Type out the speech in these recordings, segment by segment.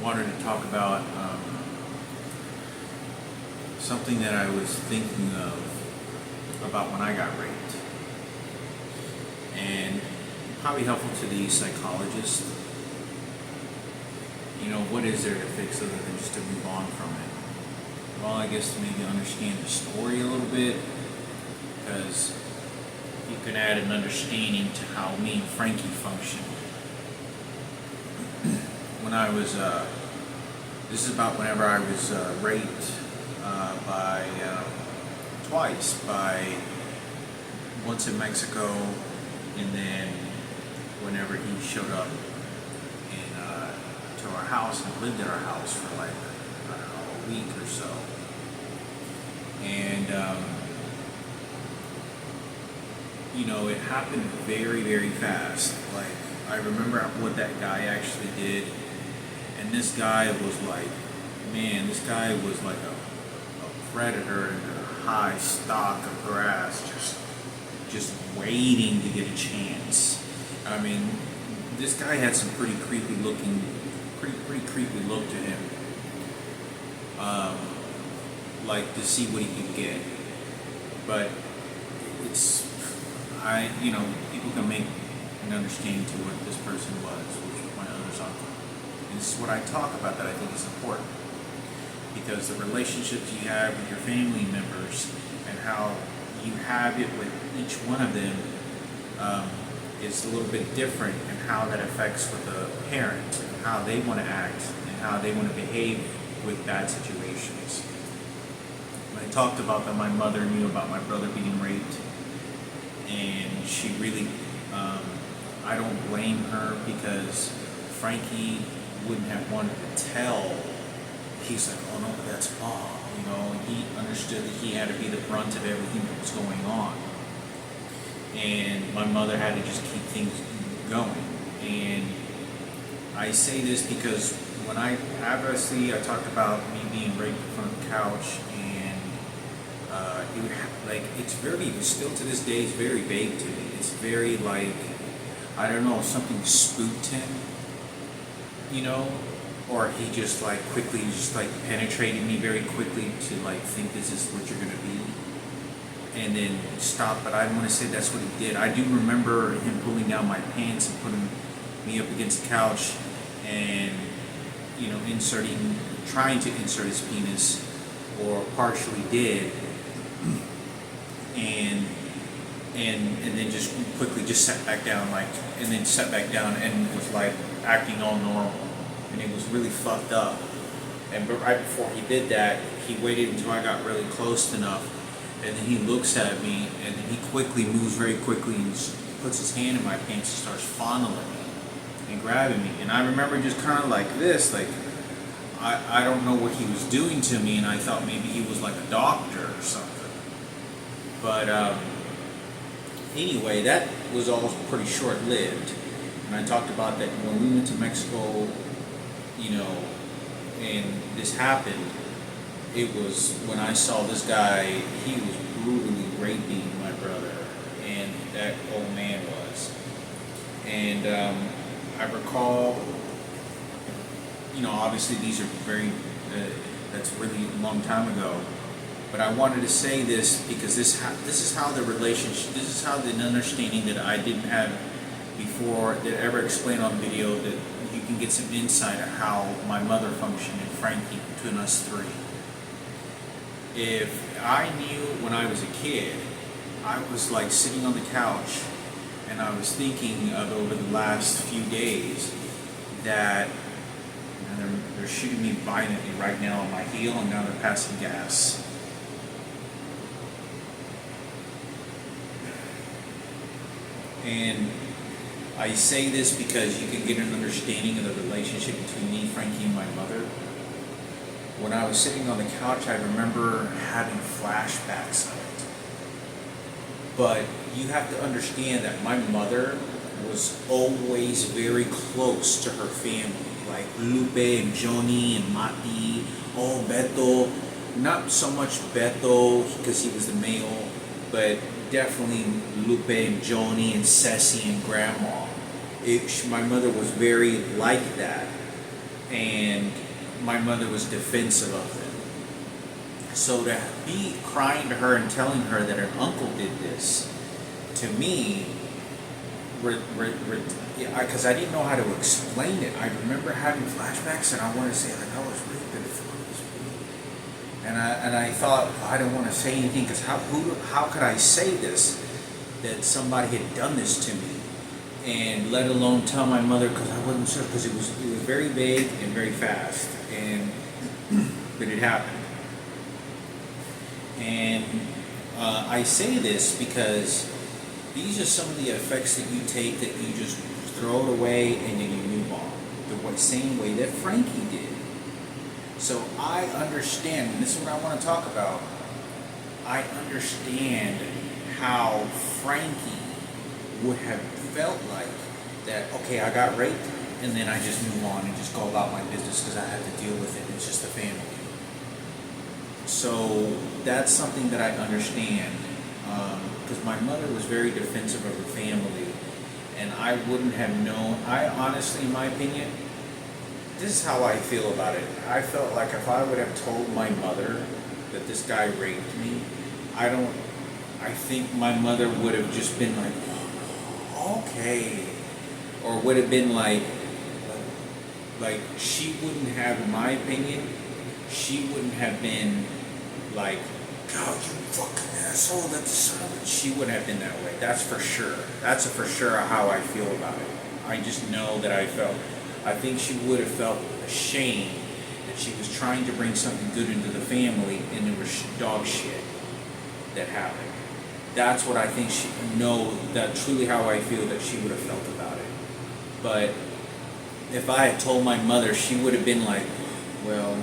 wanted to talk about something that I was thinking of about when I got raped, and probably helpful to the psychologist. You know, what is there to fix other than just to move on from it? Well, I guess to maybe understand the story a little bit, because you can add an understanding to how me and Frankie functioned. When I was, this is about whenever I was raped by twice, by once in Mexico, and then whenever he showed up to our house and lived at our house for like, I don't know, a week or so. And you know, it happened very, very fast. Like, I remember what that guy actually did, and this guy was like, man, this guy was like a predator in a high stock of grass, just waiting to get a chance. I mean, this guy had some pretty creepy look to him. Like, to see what he could get. But you know, people can make an understanding to what this person was, which was my other's uncle. And this is what I talk about that I think is important. Because the relationships you have with your family members and how you have it with each one of them is a little bit different, and how that affects with the parent, and how they want to act, and how they want to behave with bad situations. When I talked about that, my mother knew about my brother being raped, and she really, I don't blame her, because Frankie wouldn't have wanted to tell. He's like, oh no, but that's mom, you know, and he understood that he had to be the brunt of everything that was going on. And my mother had to just keep things going. And I say this because when I talked about me being raped in front of the couch, and it would like, it's very, still to this day, it's very vague to me. It's very like, I don't know, something spooked him, you know, or he just like quickly just like penetrated me very quickly to like think this is what you're gonna be, and then stop. But I don't want to say that's what he did. I do remember him pulling down my pants and putting me up against the couch, and you know, trying to insert his penis, or partially did, and then just quickly just sat back down, like, and then sat back down and was like acting all normal, and it was really fucked up. And right before he did that, he waited until I got really close enough, and then he looks at me, and then he quickly moves very quickly and just puts his hand in my pants and starts fondling me and grabbing me. And I remember just kind of like this, like, I don't know what he was doing to me, and I thought maybe he was like a doctor or something. But anyway, that was all pretty short-lived. And I talked about that when we went to Mexico, you know, and this happened. It was when I saw this guy, he was brutally raping my brother, and that old man was. And I recall, you know, obviously these are very, that's really a long time ago. But I wanted to say this because this is how the relationship, this is how the understanding that I didn't have before, that ever explained on video, that you can get some insight of how my mother functioned and Frankie, between us three. If I knew when I was a kid, I was like sitting on the couch, and I was thinking of over the last few days that, you know, they're shooting me violently right now on my heel, and now they're passing gas. And I say this because you can get an understanding of the relationship between me, Frankie, and my mother. When I was sitting on the couch, I remember having flashbacks of it. But you have to understand that my mother was always very close to her family. Like Lupe and Johnny and Mati, Beto. Not so much Beto because he was the male, but definitely Lupe and Johnny and Ceci and Grandma. My mother was very like that. and my mother was defensive of them. So to be crying to her and telling her that her uncle did this, to me, because I didn't know how to explain it. I remember having flashbacks, and I wanted to say, like, I was raped and and I thought, well, I don't want to say anything, because how could I say this, that somebody had done this to me, and let alone tell my mother, because I wasn't sure, because it was very vague and very fast, but it happened. And I say this because these are some of the effects that you take, that you just throw it away and then you move on, the same way that Frankie did. So I understand, and this is what I want to talk about, I understand how Frankie would have felt like that, okay, I got raped, and then I just move on and just go about my business because I have to deal with it. It's just a family. So that's something that I understand, because my mother was very defensive of her family, and I wouldn't have known. I honestly, in my opinion, this is how I feel about it. I felt like if I would have told my mother that this guy raped me, I think my mother would have just been like, okay, or would have been like she wouldn't have, in my opinion, she wouldn't have been like, God, you fucking asshole, she wouldn't have been that way. That's for sure. That's for sure how I feel about it. I just know that I think she would have felt ashamed that she was trying to bring something good into the family and there was dog shit that happened. That's what I think that's truly how I feel that she would have felt about it. But if I had told my mother, she would have been like, well,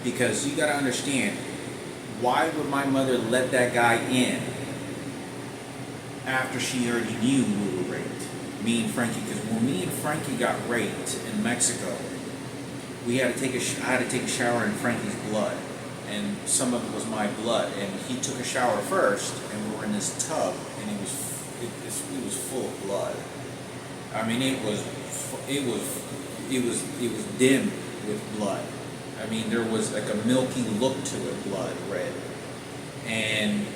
because you got to understand, why would my mother let that guy in after she already knew we were raped? Me and Frankie, because when me and Frankie got raped in Mexico, I had to take a shower in Frankie's blood, and some of it was my blood, and he took a shower first, and we were in this tub, and it was full of blood. I mean, it was dim with blood. I mean, there was like a milky look to it, blood, red. And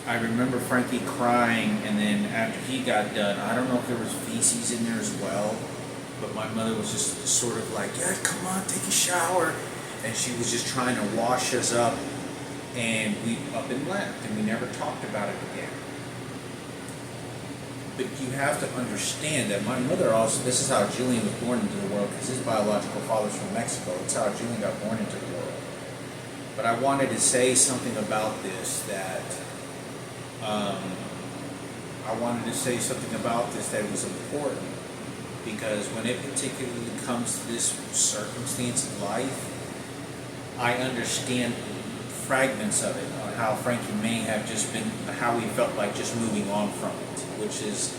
I remember Frankie crying, and then after he got done, I don't know if there was feces in there as well, but my mother was just sort of like, yeah, come on, take a shower. And she was just trying to wash us up, and we up and left, and we never talked about it again. But you have to understand that my mother also, this is how Julian was born into the world, because his biological father's from Mexico. It's how Julian got born into the world. But I wanted to say something about this that was important, because when it particularly comes to this circumstance in life, I understand fragments of it, on how Frankie may have just been, how he felt like just moving on from it, which is,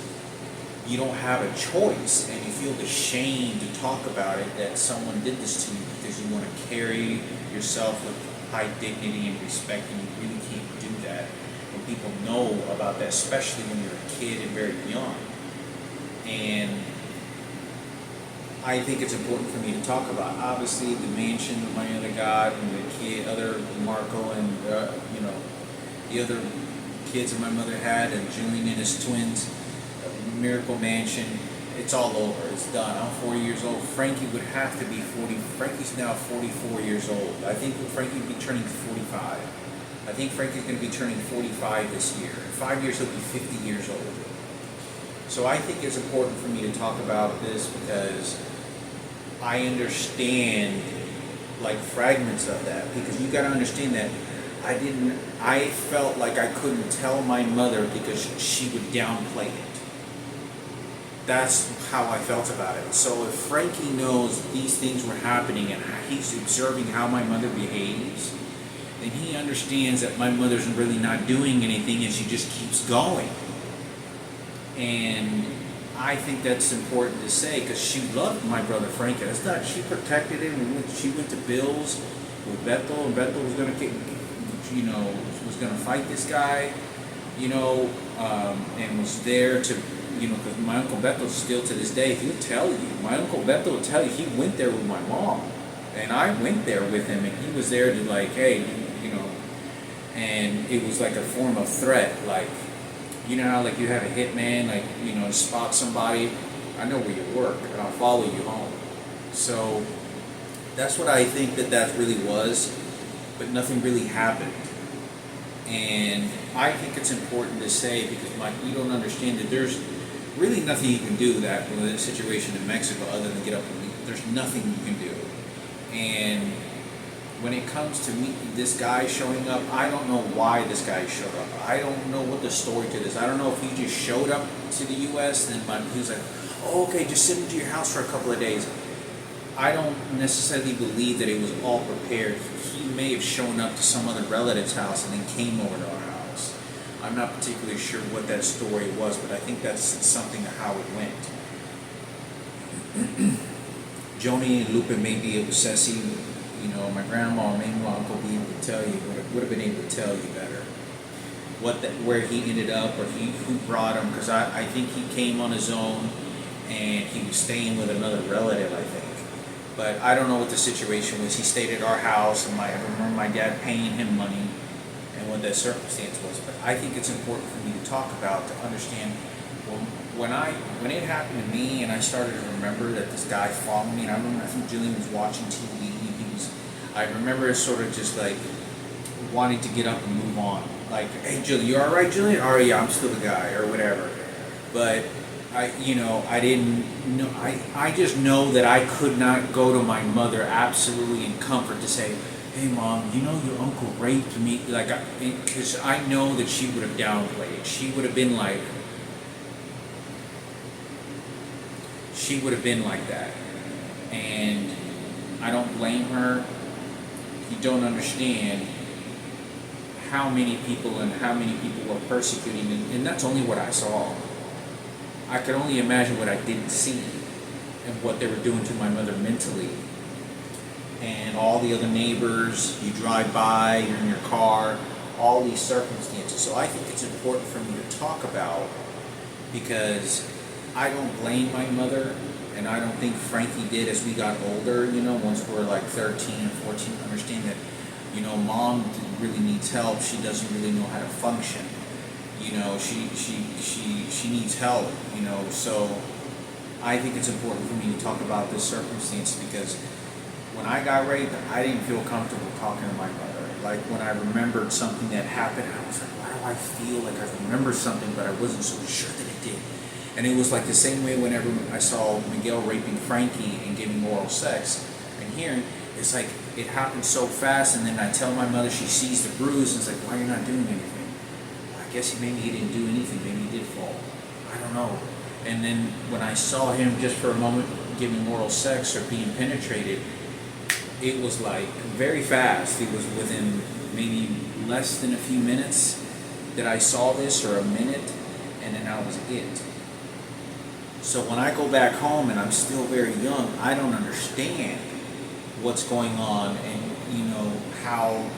you don't have a choice, and you feel ashamed to talk about it, that someone did this to you, because you want to carry yourself with high dignity and respect, and you really can't do that when people know about that, especially when you're a kid and very young. And I think it's important for me to talk about. Obviously, the mansion that my other got, and other Marco, and the other kids that my mother had, and Julian and his twins, Miracle Mansion. It's all over. It's done. I'm 40 years old. Frankie would have to be 40. Frankie's now 44 years old. I think Frankie would be turning 45. I think Frankie's going to be turning 45 this year. In 5 years, he'll be 50 years old. So I think it's important for me to talk about this, because I understand like fragments of that, because you got to understand that I felt like I couldn't tell my mother because she would downplay it. That's how I felt about it. So if Frankie knows these things were happening and he's observing how my mother behaves, then he understands that my mother's really not doing anything and she just keeps going. And I think that's important to say, because she loved my brother Frankie. She protected him. She went to Bill's with Bethel, and Bethel was going to was going to fight this guy, and was there to because my Uncle Beto still to this day, he'll tell you, my Uncle Beto will tell you he went there with my mom. And I went there with him, and he was there to like, hey, and it was like a form of threat. Like, how like you have a hitman, like, to spot somebody, I know where you work, and I'll follow you home. So that's what I think that really was, but nothing really happened. And I think it's important to say, because you don't understand that there's really nothing you can do that with a situation in Mexico other than get up and leave. There's nothing you can do. And when it comes to this guy showing up, I don't know why this guy showed up. I don't know what the story to this. I don't know if he just showed up to the U.S. and he was like, oh, okay, just sit into your house for a couple of days. I don't necessarily believe that it was all prepared. He may have shown up to some other relative's house and then came over to our house. I'm not particularly sure what that story was, but I think that's something of how it went. Joni and Lupe may be able to see, my grandma or maybe my uncle be able to tell you, would have been able to tell you better where he ended up, or who brought him, because I think he came on his own and he was staying with another relative, I think. But I don't know what the situation was. He stayed at our house, and I remember my dad paying him money and what that circumstance was. But I think it's important for me to talk about, to understand, when it happened to me and I started to remember that this guy followed me, and I think Jillian was watching TV, I remember sort of just like wanting to get up and move on. Like, hey Jillian, you alright, Jillian? Oh yeah, I'm still the guy, or whatever. But I didn't know. I just know that I could not go to my mother absolutely in comfort to say, hey mom, your uncle raped me, because I know that she would have downplayed it. She would have been like that, and I don't blame her. You don't understand how many people were persecuting, and that's only what I saw. I could only imagine what I didn't see and what they were doing to my mother mentally. And all the other neighbors, you drive by, you're in your car, all these circumstances. So I think it's important for me to talk about, because I don't blame my mother, and I don't think Frankie did as we got older, once we're like 13 and 14, understand that, mom really needs help. She doesn't really know how to function. She needs help, so I think it's important for me to talk about this circumstance, because when I got raped, I didn't feel comfortable talking to my mother. Like, when I remembered something that happened, I was like, why do I feel like I remember something, but I wasn't so sure that it did. And it was like the same way whenever I saw Miguel raping Frankie and giving oral sex. And here, it's like it happened so fast, and then I tell my mother, she sees the bruise, and it's like, why are you not doing anything? I guess maybe he didn't do anything, maybe he did fall. I don't know. And then when I saw him just for a moment giving oral sex or being penetrated, it was like very fast. It was within maybe less than a few minutes that I saw this, or a minute, and then that was it. So when I go back home and I'm still very young, I don't understand what's going on, and how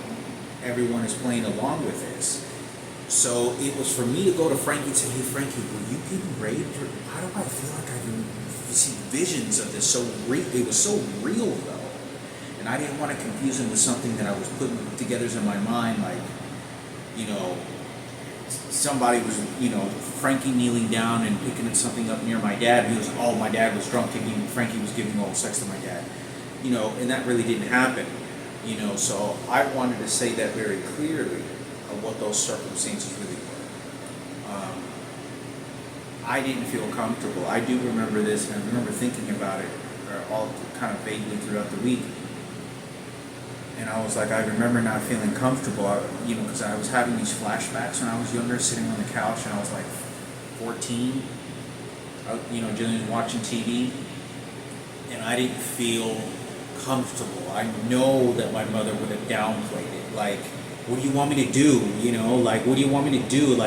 everyone is playing along with this. So it was for me to go to Frankie and say, hey Frankie, were you getting raped? Or why do I feel like I see visions of this? It was so real though. And I didn't want to confuse him with something that I was putting together in my mind, like, somebody was, Frankie kneeling down and picking something up near my dad. He was, my dad was drunk, Frankie was giving oral sex to my dad. And that really didn't happen. So I wanted to say that very clearly, of what those circumstances really were. I didn't feel comfortable. I do remember this, and I remember thinking about it all kind of vaguely throughout the week. And I was like, I remember not feeling comfortable, because I was having these flashbacks when I was younger, sitting on the couch, and I was like 14, Jillian watching TV, and I didn't feel comfortable. I know that my mother would have downplayed it, like, what do you want me to do? What do you want me to do?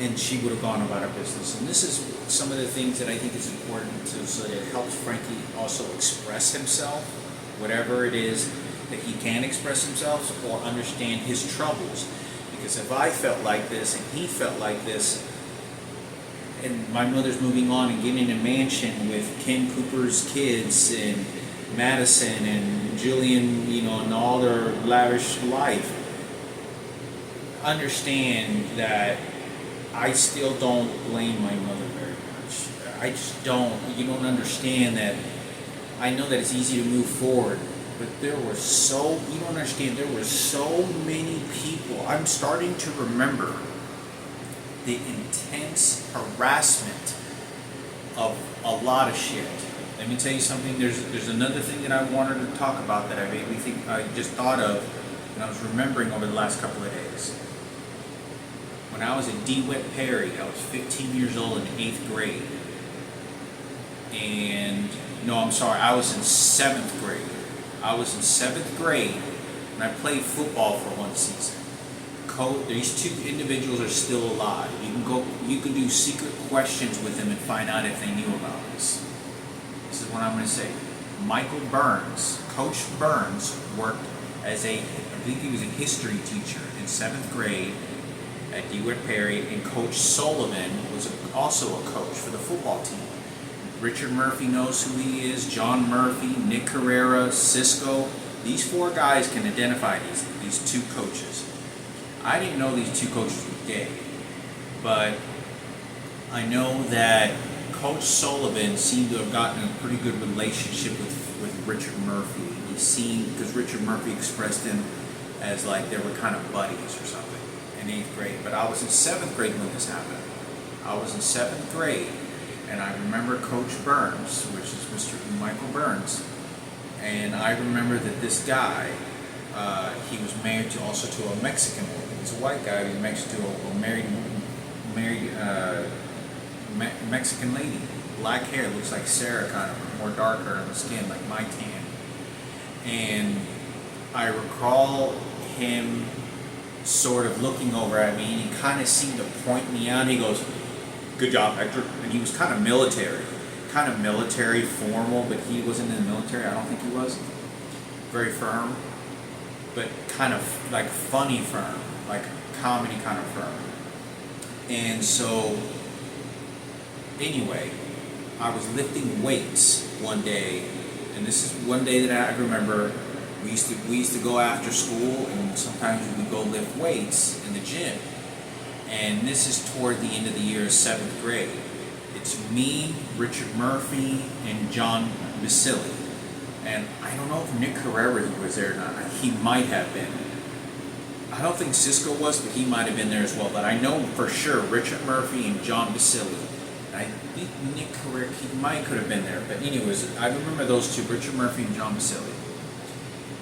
And she would have gone about her business. And this is some of the things that I think is important too, so that it helps Frankie also express himself, whatever it is that he can express himself, or understand his troubles. Because if I felt like this and he felt like this, and my mother's moving on and getting in a mansion with Ken Cooper's kids and Madison and Julian, and all their lavish life. Understand that I still don't blame my mother very much. I just don't. You don't understand that. I know that it's easy to move forward, but you don't understand, there were so many people. I'm starting to remember the intense harassment of a lot of shit. Let me tell you something. There's another thing that I wanted to talk about that I just thought of, and I was remembering over the last couple of days. When I was at DeWitt Perry, I was 15 years old in 8th grade. I was in 7th grade. I was in 7th grade, and I played football for one season. These two individuals are still alive. You can do secret questions with them and find out if they knew about this. This is what I'm going to say. Michael Burns, Coach Burns, worked as I think he was a history teacher in 7th grade at DeWitt Perry, and Coach Sullivan was also a coach for the football team. Richard Murphy knows who he is, John Murphy, Nick Carrera, Cisco. These 4 guys can identify these 2 coaches. I didn't know these 2 coaches were gay, but I know that Coach Sullivan seemed to have gotten a pretty good relationship with Richard Murphy. Because Richard Murphy expressed him as like they were kind of buddies or something in 8th grade. But I was in 7th grade when this happened. I was in 7th grade, and I remember Coach Burns, which is Mr. Michael Burns, and I remember that this guy, he was married to a Mexican woman. He's a white guy. He was married to a Mexican lady. Black hair, looks like Sarah, kind of more darker in the skin, like my tan. And I recall him sort of looking over at me, and he kind of seemed to point me out. He goes, "Good job, Hector." And he was kind of military, formal, but he wasn't in the military. I don't think he was. Very firm, but kind of like funny firm, like comedy kind of firm. And so, anyway, I was lifting weights one day, and this is one day that I remember. We used to go after school, and sometimes we would go lift weights in the gym. And this is toward the end of the year, 7th grade. It's me, Richard Murphy, and John Basili. And I don't know if Nick Carrera was there or not. He might have been. I don't think Cisco was, but he might have been there as well. But I know for sure Richard Murphy and John Basili. I think Nick Carrera, he could have been there. But anyways, I remember those two, Richard Murphy and John Basili.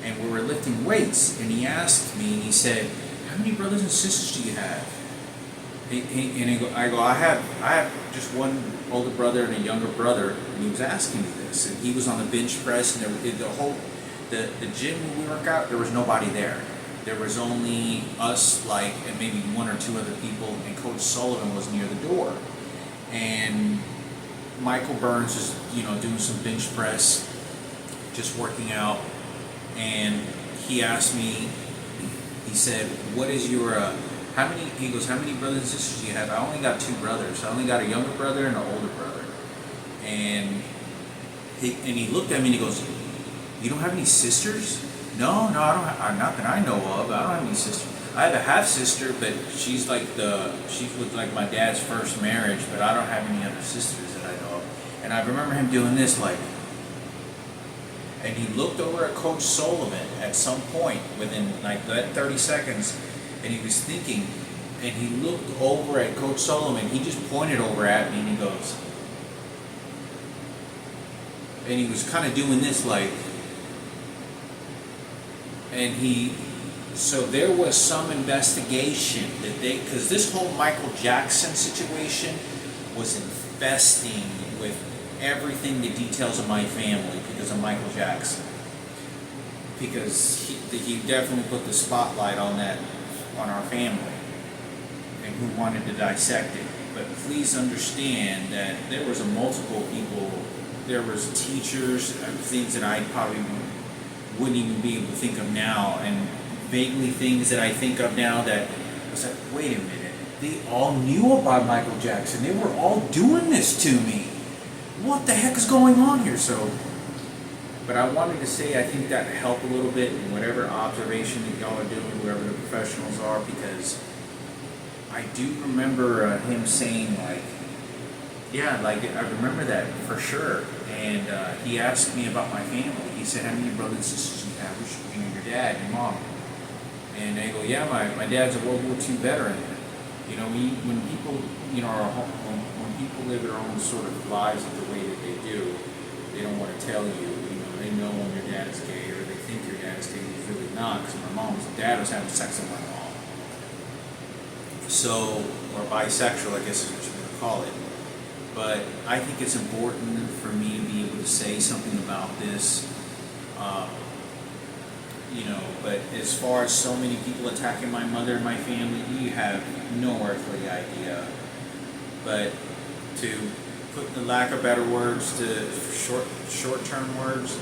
And we were lifting weights, and he asked me, and he said, "How many brothers and sisters do you have?" I have just one older brother and a younger brother. And he was asking me this, and he was on the bench press, and the gym where we work out, there was nobody there. There was only us, and maybe 1 or 2 other people, and Coach Sullivan was near the door. And Michael Burns was, doing some bench press, just working out. And he asked me, he said, "What is your, how many brothers and sisters do you have?" "I only got 2 brothers. I only got a younger brother and an older brother." And he looked at me and he goes, "You don't have any sisters?" No, I don't have, not that I know of. I don't have any sisters. I have a half-sister, but she's with my dad's first marriage, but I don't have any other sisters that I know of. And I remember him doing this, and he looked over at Coach Sullivan at some point within that 30 seconds, and he was thinking, and he looked over at Coach Sullivan. He just pointed over at me, and he goes, and he was kind of doing this so there was some investigation because this whole Michael Jackson situation was infesting with everything, the details of my family because of Michael Jackson. Because he definitely put the spotlight on our family, and who wanted to dissect it. But please understand that there was multiple people, there was teachers, things that I probably wouldn't even be able to think of now, and vaguely things that I think of now that I was like, wait a minute, they all knew about Michael Jackson. They were all doing this to me. What the heck is going on here? So, but I wanted to say I think that helped a little bit in whatever observation that y'all are doing, whoever the professionals are, because I do remember him saying like, yeah, like I remember that for sure. And he asked me about my family. He said, how many brothers and sisters do you have? Your dad, your mom. And I go, yeah, my dad's a World War II veteran. You know, when people, you know, when people live their own sort of lives the way that they do, they don't want to tell you. You know, they know when your dad is gay, or they think your dad is gay. He's really not, because my dad was having sex with my mom. So, or bisexual, I guess is what you're going to call it. But I think it's important for me to be able to say something about this. You know, but as far as so many people attacking my mother and my family, you have no earthly idea. But to put, the lack of better words, to short-term words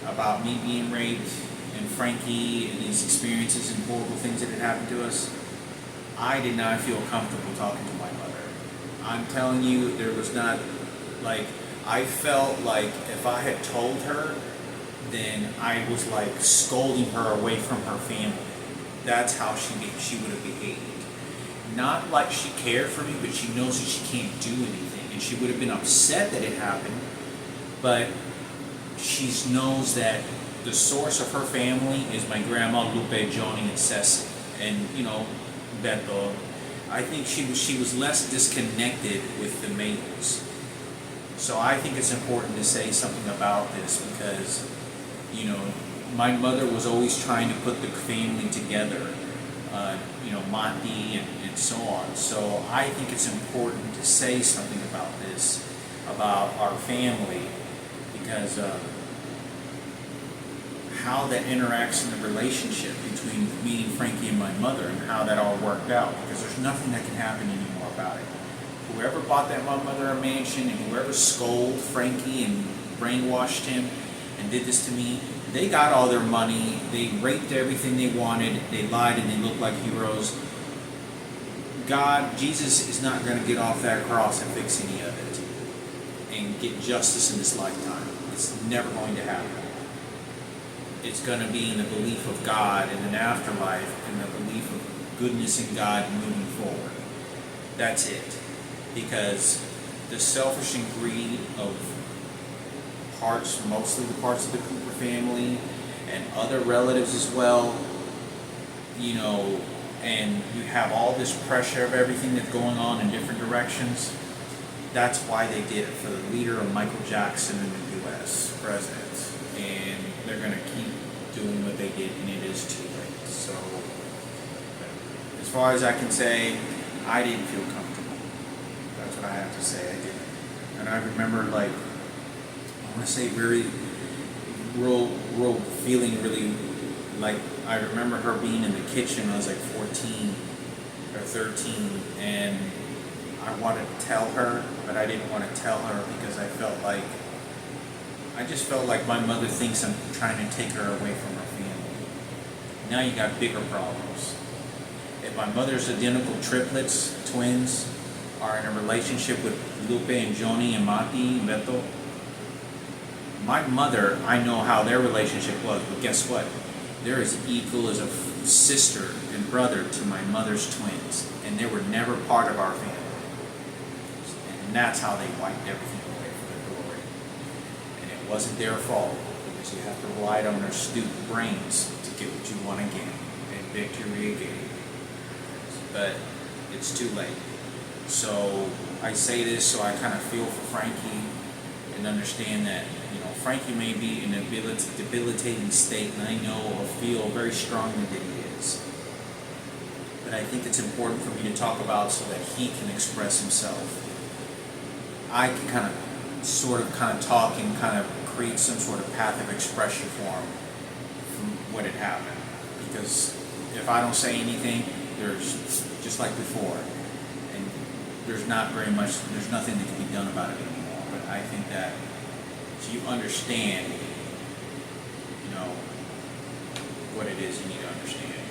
about me being raped and Frankie and these experiences and horrible things that had happened to us, I did not feel comfortable talking to my mother. I'm telling you, there was not, like, I felt like if I had told her, then I was like scolding her away from her family. That's how she would have behaved. Not like she cared for me, but she knows that she can't do anything. And she would have been upset that it happened, but she knows that the source of her family is my grandma, Lupe, Johnny, and Ceci, and, you know, Beto. I think she was less disconnected with the males. So I think it's important to say something about this because, you know, my mother was always trying to put the family together, you know, Mati and so on. So I think it's important to say something about this, about our family, because how that interacts in the relationship between me and Frankie and my mother and how that all worked out, because there's nothing that can happen anymore about it. Whoever bought that my mother a mansion and whoever scolded Frankie and brainwashed him and did this to me, they got all their money, they raped everything they wanted, they lied and they looked like heroes. God, Jesus is not going to get off that cross and fix any of it and get justice in this lifetime. It's never going to happen. It's going to be in the belief of God in an afterlife and the belief of goodness in God moving forward. That's it. Because the selfish and greed of parts, mostly the parts of the Cooper family and other relatives as well, you know, and you have all this pressure of everything that's going on in different directions. That's why they did it, for the leader of Michael Jackson in the U.S. president. And they're going to keep doing what they did, and it is too late. So, as far as I can say, I didn't feel comfortable. That's what I have to say. I didn't. And I remember, like, I want to say real feeling really, like, I remember her being in the kitchen when I was like 14 or 13, and I wanted to tell her, but I didn't want to tell her because I just felt like my mother thinks I'm trying to take her away from her family. Now you got bigger problems. If my mother's identical triplets, twins, are in a relationship with Lupe and Johnny and Mati and Beto, my mother, I know how their relationship was, but guess what? They're as equal as a sister and brother to my mother's twins, and they were never part of our family. And that's how they wiped everything away from their glory. And it wasn't their fault, because you have to rely on their stupid brains to get what you want to get, and victory again. But it's too late. So I say this so I kind of feel for Frankie and understand that, you know, Frankie may be in a debilitating state, and I know or feel very strongly that he is. But I think it's important for me to talk about so that he can express himself. I can kind of talk and kind of create some sort of path of expression for him from what had happened. Because if I don't say anything, there's, just like before, and there's nothing that can be done about it anymore. But I think that if you understand, you know, what it is you need to understand.